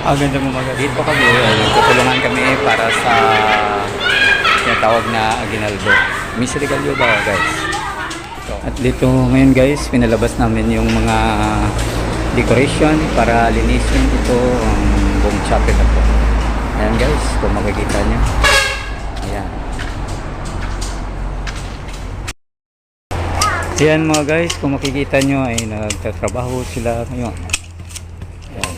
Ganda mo mga Dito kami, nagtutulungan kami para sa tinatawag na Aguinaldo. Miserigalyo ba guys? At dito ngayon guys, pinalabas namin yung mga decoration para linisin ito ang buong chapel na to. Ayan guys, kung makikita nyo. Ayan. Ayan mga guys, kung makikita nyo ay nagtatrabaho sila ngayon. Ayan.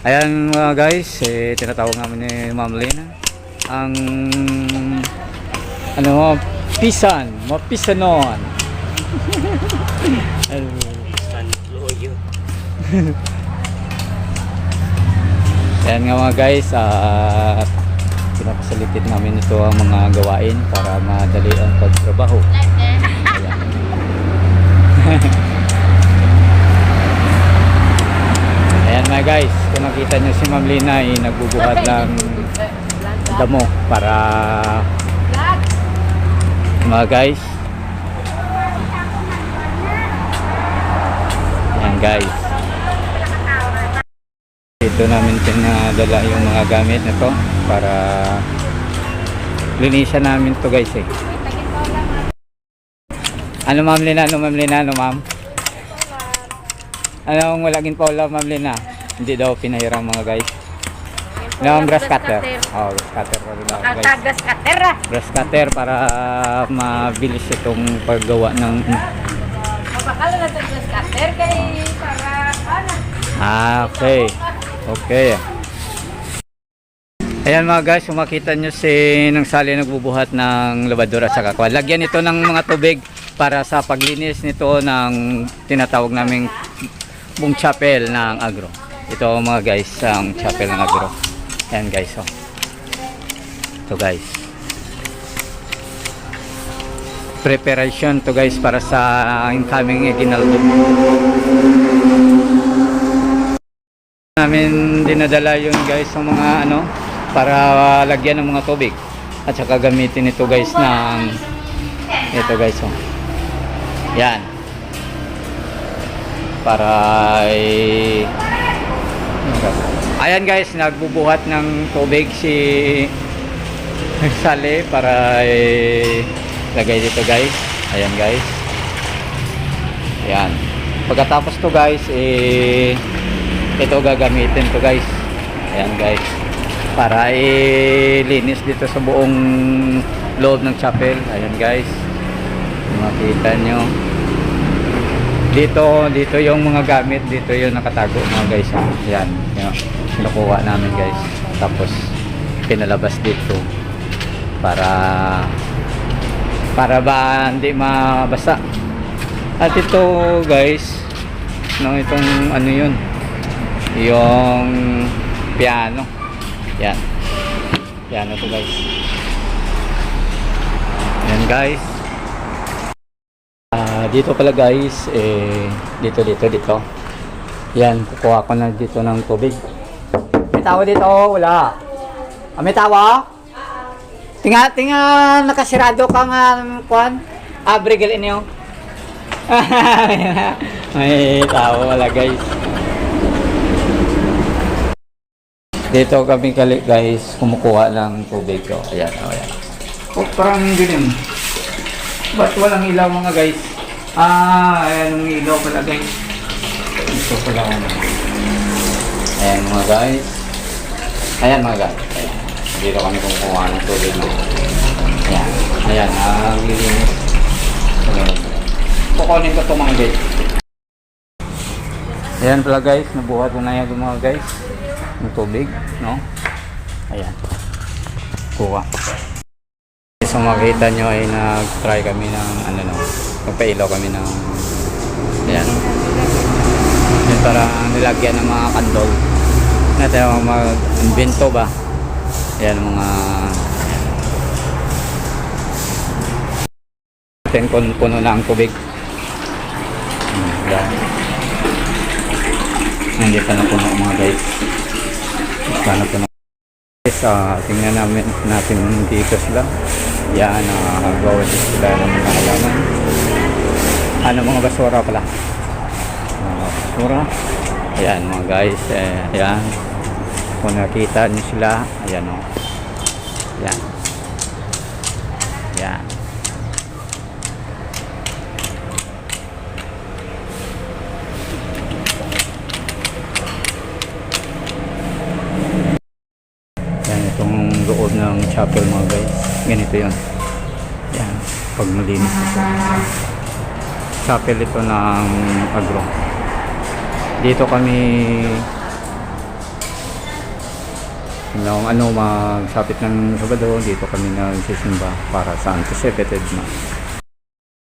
Ayan mga guys, tinatawag namin ni Ma'am Lena ang pisan, mapisanon. San Loyo. Ayan nga mga guys, pinapasalitin namin ito ang mga gawain para madali ang pagtrabaho. Ayan. Ayan mga guys, kung nakita nyo si Ma'am Lina ay nagbubuhat ng damo para mga guys. Ayan guys, dito namin pinadala yung mga gamit na to para linisan namin to guys eh. Ano Ma'am Lina? Ano Ma'am Lina? Ano Ma'am? Anong walagin pa ulam Ma'am Lina? Hindi daw pinahiram mga guys. Yung grass cutter. Oh, grass cutter guys. Grass cutter. Grass cutter para mabilis itong paggawa ng Mapakala na itong grass cutter kay para okay. Okay. Ayan mga guys, kung makita nyo si Nang Sally nagbubuhat ng labadora sa kakwan. Lagyan ito ng mga tubig para sa paglinis nito ng tinatawag naming buong chapel ng Agro. Ito mga guys, ang chapel ng Agro. Ayan guys, oh. Ito guys. Preparation to guys para sa incoming Aguinaldo. Namin dinadala yun guys sa mga para lagyan ng mga tubig at saka gamitin ito guys ng ito guys, oh. Yan. Para ayan guys, nagbubuhat ng tubig si Sally para lagay dito guys. Ayan guys. Ayan. Pagkatapos to guys, ito gagamitin to guys. Ayan guys. Para ilinis dito sa buong loob ng chapel. Ayan guys. Makita nyo. Dito yung mga gamit, dito yung nakatago mga guys. Ayan. Kinukuha namin guys. Tapos pinalabas dito para ba hindi mabasa. At ito guys, itong yun, yung piano. Yan. Piano to guys. Yan guys. Dito pala guys, dito. Yan, kukuha ko na dito ng tubig. May tawa dito, wala. May tawa? Tinga nakasirado ka nga kuan. Brigel inyo. May tawa wala guys. Dito kami guys, kumukuha ng tubig ko. Ayan, ayan. Parang ganyan. Ba't walang ilaw mga guys? Ayan ang ilaw pala guys. Ito pala. Ayan mga guys. Ayan mga guys. Ayan. Dito kami kumukuha ng tubig. Ayan. Ayan. Lilinis. Kukunin ko ito mga guys. Ayan pala guys. Nabuhat ko na yan mga guys. Ng tubig. No? Ayan. Kuha. So makita nyo ay nag-try kami ng magpailaw kami ng ayan. Yan para nilagyan ng mga kandol na tayo mag-invento ba. Ayan mga puno na ang tubig. Ayan. Hindi pa na puno mga guys. Sana puno. Tingnan natin dito sila. Yan, gawa dito sila ng mga halaman. Mga basura pala. Basura. Ayan mga guys. Ayan. kung nakita niyo sila, ayan o. Yan. Yan. Yan, itong loob ng chapel mga guys. Ganito yun. Yan, pag malinis ito. Chapel ito ng Agro. Dito kami nung magsapit ng Sabado, dito kami nagsisimba para sa anticipated na